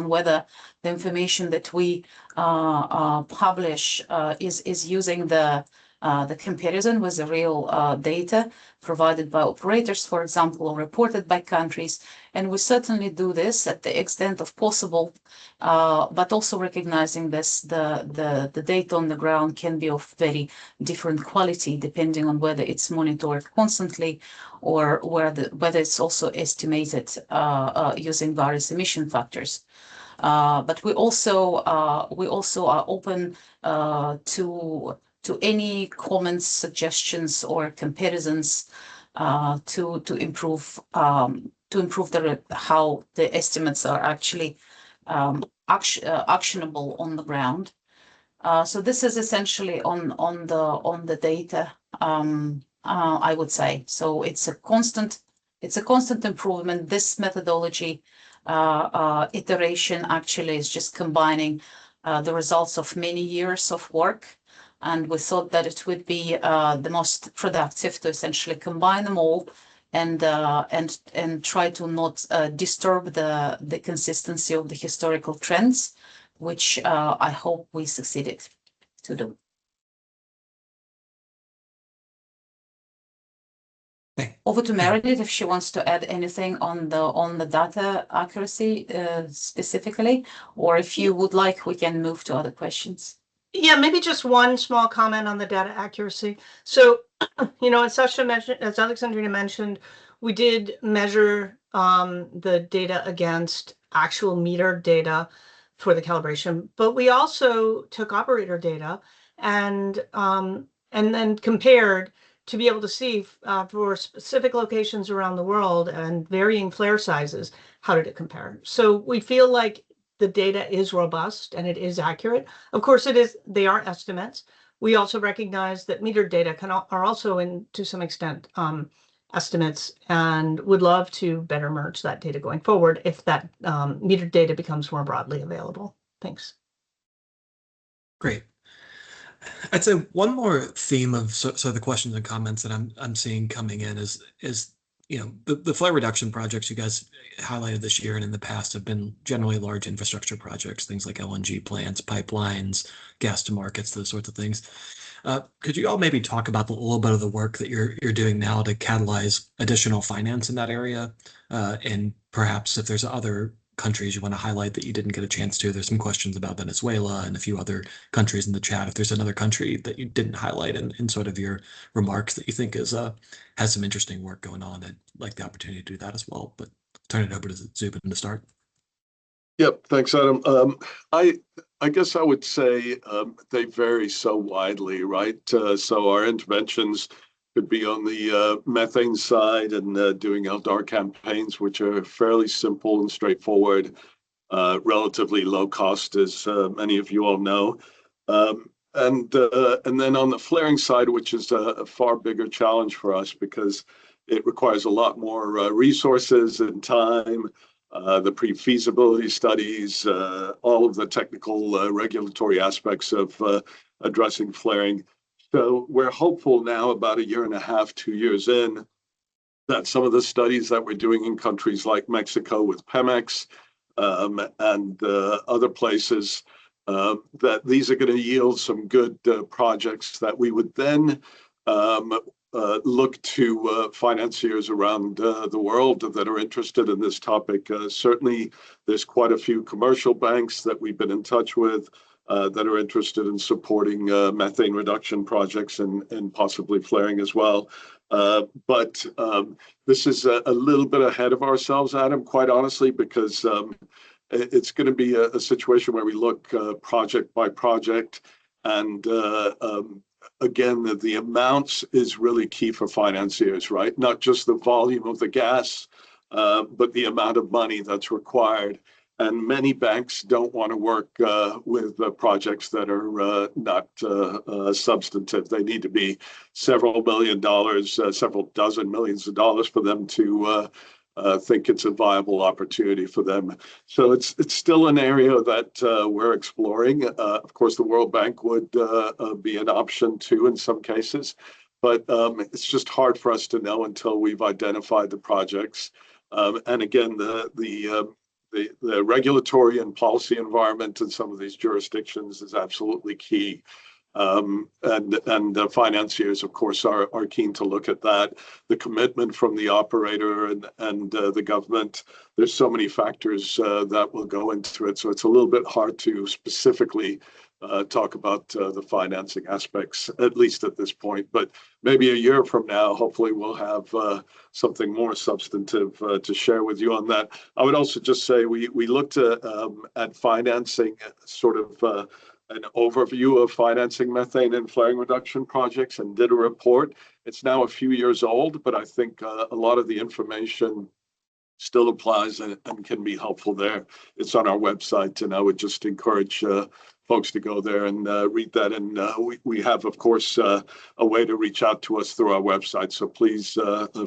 whether the information that we publish is using the the comparison with the real data provided by operators, for example, or reported by countries. And we certainly do this at the extent of possible, but also recognizing this, the data on the ground can be of very different quality depending on whether it's monitored constantly or whether it's also estimated using various emission factors. But we also are open to any comments, suggestions, or comparisons to improve how the estimates are actually actionable on the ground. So this is essentially on the data. I would say so. It's a constant improvement. This methodology iteration actually is just combining the results of many years of work, and we thought that it would be the most productive to essentially combine them all and try to not disturb the consistency of the historical trends, which I hope we succeeded to do. Over to Meredith if she wants to add anything on the data accuracy specifically, or if you would like, we can move to other questions. Yeah, maybe just one small comment on the data accuracy. So, as Sasha mentioned, as Alexandrina mentioned, we did measure the data against actual meter data for the calibration, but we also took operator data and then compared to be able to see for specific locations around the world and varying flare sizes, how did it compare? So we feel like the data is robust and it is accurate. Of course, they are estimates. We also recognize that metered data are also to some extent estimates, and would love to better merge that data going forward if that metered data becomes more broadly available. Thanks. Great. I'd say one more theme of so the questions and comments that I'm seeing coming in is the flare reduction projects you guys highlighted this year and in the past have been generally large infrastructure projects, things like LNG plants, pipelines, gas to markets, those sorts of things. Could you all maybe talk about a little bit of the work that you're doing now to catalyze additional finance in that area, and perhaps if there's other countries you want to highlight that you didn't get a chance to? There's some questions about Venezuela and a few other countries in the chat. If there's another country that you didn't highlight in sort of your remarks that you think has some interesting work going on, I'd like the opportunity to do that as well. But turn it over to Zubin to start. Yep, thanks, Adam. I guess I would say they vary so widely, right? So our interventions could be on the methane side and doing outdoor campaigns, which are fairly simple and straightforward, relatively low cost, as many of you all know. And then on the flaring side, which is a far bigger challenge for us because it requires a lot more resources and time, the pre-feasibility studies, all of the technical regulatory aspects of addressing flaring. So we're hopeful now, about a year and a half, 2 years in, that some of the studies that we're doing in countries like Mexico with Pemex and other places, that these are going to yield some good projects that we would then look to financiers around the world that are interested in this topic. Certainly, there's quite a few commercial banks that we've been in touch with that are interested in supporting methane reduction projects and possibly flaring as well. But this is a little bit ahead of ourselves, Adam, quite honestly, because it's going to be a situation where we look project by project, and again, the amounts is really key for financiers, right? Not just the volume of the gas, but the amount of money that's required. And many banks don't want to work with projects that are not substantive. They need to be several $1 million, several dozen millions of dollars for them to think it's a viable opportunity for them. So it's still an area that we're exploring. Of course, the World Bank would be an option too in some cases, but it's just hard for us to know until we've identified the projects. And again, the regulatory and policy environment in some of these jurisdictions is absolutely key. And financiers, of course, are keen to look at that. The commitment from the operator and the government. There's so many factors that will go into it, so it's a little bit hard to specifically talk about the financing aspects, at least at this point. But maybe a year from now, hopefully, we'll have something more substantive to share with you on that. I would also just say we looked at financing, sort of an overview of financing methane and flaring reduction projects, and did a report. It's now a few years old, but I think a lot of the information still applies and can be helpful there. It's on our website, and I would just encourage folks to go there and read that. And we have, of course, a way to reach out to us through our website. So please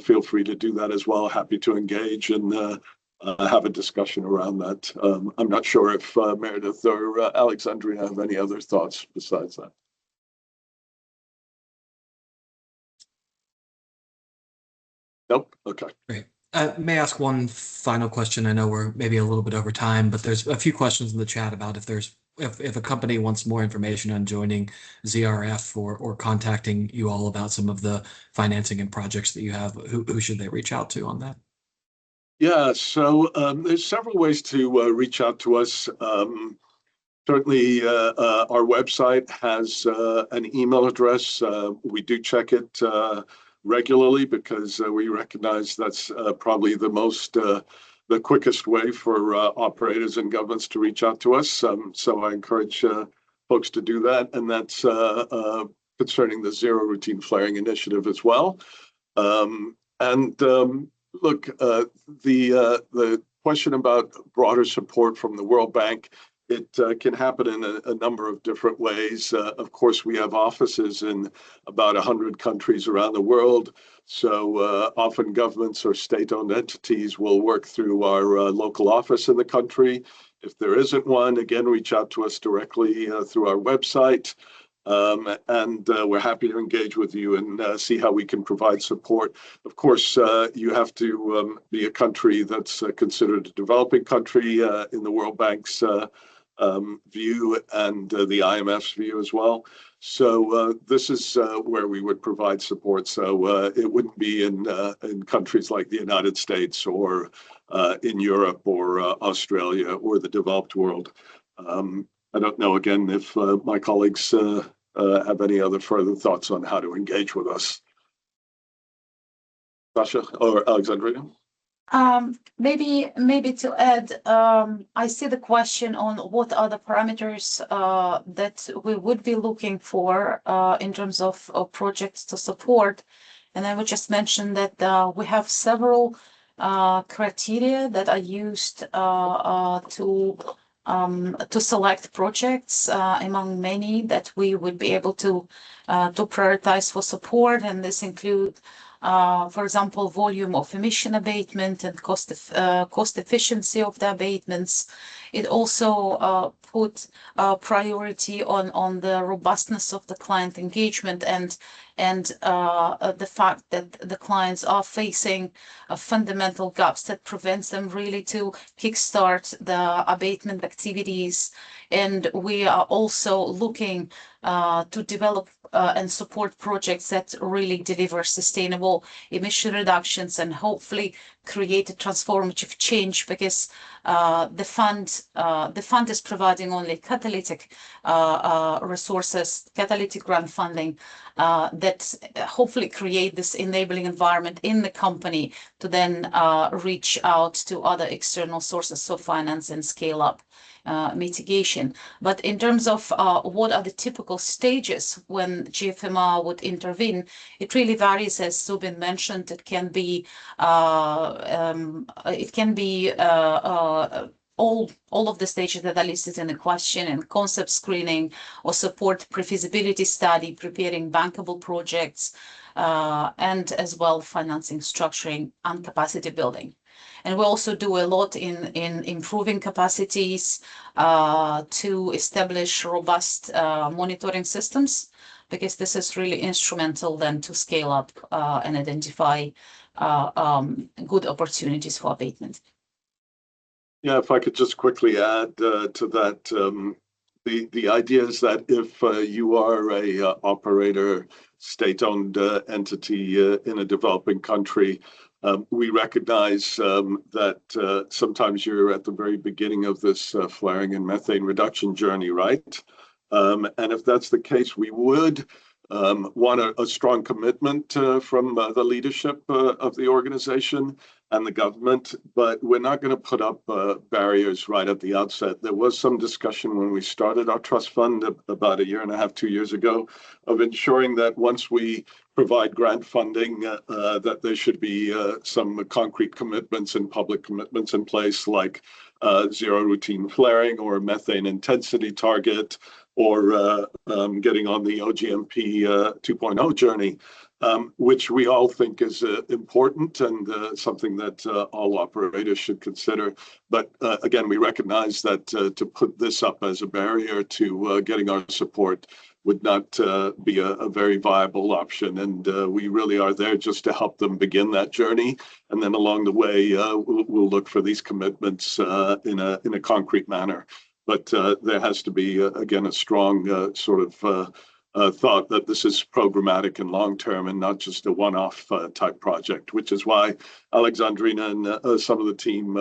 feel free to do that as well. Happy to engage and have a discussion around that. I'm not sure if Meredith or Alexandria have any other thoughts besides that. Nope. Okay. Great. May I ask one final question? I know we're maybe a little bit over time, but there's a few questions in the chat about if a company wants more information on joining ZRF or contacting you all about some of the financing and projects that you have, who should they reach out to on that? Yeah, so there's several ways to reach out to us. Certainly, our website has an email address. We do check it regularly because we recognize that's probably the quickest way for operators and governments to reach out to us. So I encourage folks to do that, and that's concerning the Zero Routine Flaring Initiative as well. Look, the question about broader support from the World Bank, it can happen in a number of different ways. Of course, we have offices in about 100 countries around the world. So often governments or state-owned entities will work through our local office in the country. If there isn't one, again, reach out to us directly through our website. And we're happy to engage with you and see how we can provide support. Of course, you have to be a country that's considered a developing country in the World Bank's view and the IMF's view as well. So this is where we would provide support. So it wouldn't be in countries like the United States or in Europe or Australia or the developed world. I don't know, again, if my colleagues have any other further thoughts on how to engage with us. Sasha or Alexandria? Maybe to add, I see the question on what are the parameters that we would be looking for in terms of projects to support. And I would just mention that we have several criteria that are used to select projects among many that we would be able to prioritize for support. And this include, for example, volume of emission abatement and cost efficiency of the abatements. It also put priority on the robustness of the client engagement and the fact that the clients are facing fundamental gaps that prevents them really to kickstart the abatement activities. And we are also looking to develop and support projects that really deliver sustainable emission reductions and hopefully create a transformative change, because the fund is providing only catalytic resources, catalytic grant funding that hopefully create this enabling environment in the company to then reach out to other external sources of finance and scale up mitigation. But in terms of what are the typical stages when GFMR would intervene, it really varies, as Zubin mentioned. It can be all of the stages that are listed in the question, and concept screening or support pre-feasibility study, preparing bankable projects, and as well financing, structuring, and capacity building. And we also do a lot in improving capacities to establish robust monitoring systems, because this is really instrumental then to scale up and identify good opportunities for abatement. Yeah, if I could just quickly add to that, The idea is that if you are a operator, state-owned entity in a developing country, we recognize that sometimes you're at the very beginning of this flaring and methane reduction journey, right? And if that's the case, we would want a strong commitment from the leadership of the organization and the government, but we're not going to put up barriers right at the outset. There was some discussion when we started our trust fund about 1.5 years, 2 years ago, of ensuring that once we provide grant funding, that there should be some concrete commitments and public commitments in place, like zero routine flaring or methane intensity target, or getting on the OGMP 2.0 journey, which we all think is important and something that all operators should consider. But again, we recognize that to put this up as a barrier to getting our support would not be a very viable option. And we really are there just to help them begin that journey. And then along the way, we'll look for these commitments in a concrete manner. But there has to be, again, a strong sort of thought that this is programmatic and long-term and not just a one-off type project, which is why Alexandrina and some of the team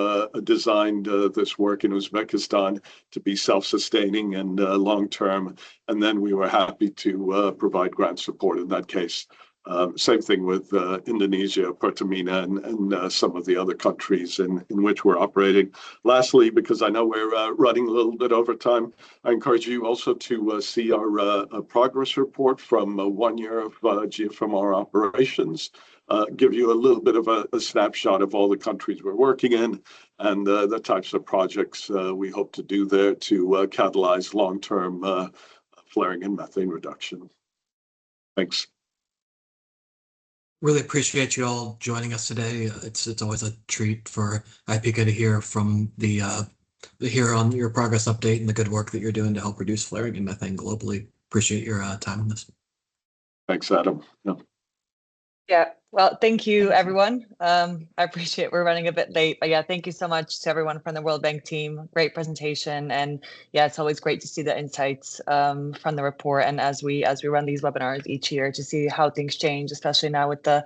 designed this work in Uzbekistan to be self-sustaining and long-term. And then we were happy to provide grant support in that case. Same thing with Indonesia, Pertamina, and some of the other countries in which we're operating. Lastly, because I know we're running a little bit over time, I encourage you also to see our progress report from 1 year of GFMR operations. Give you a little bit of a snapshot of all the countries we're working in and the types of projects we hope to do there to catalyze long-term flaring and methane reduction. Thanks. Really appreciate you all joining us today. It's always a treat for IPCA to hear from hear on your progress update and the good work that you're doing to help reduce flaring and methane globally. Appreciate your time on this. Thanks, Adam. Yeah, well, thank you, everyone. I appreciate we're running a bit late, but yeah, thank you so much to everyone from the World Bank team. Great presentation, and yeah, it's always great to see the insights from the report. And as we run these webinars each year, to see how things change, especially now with the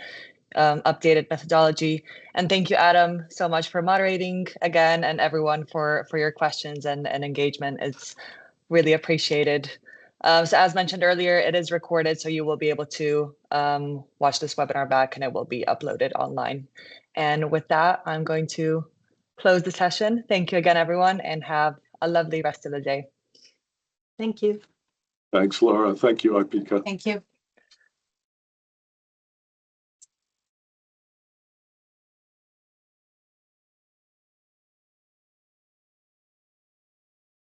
updated methodology. And thank you, Adam, so much for moderating again, and everyone for your questions and engagement. It's really appreciated. So as mentioned earlier, it is recorded, so you will be able to watch this webinar back and it will be uploaded online. And with that, I'm going to close the session. Thank you again, everyone, and have a lovely rest of the day. Thank you. Thanks, Laura. Thank you, IPCA. Thank you.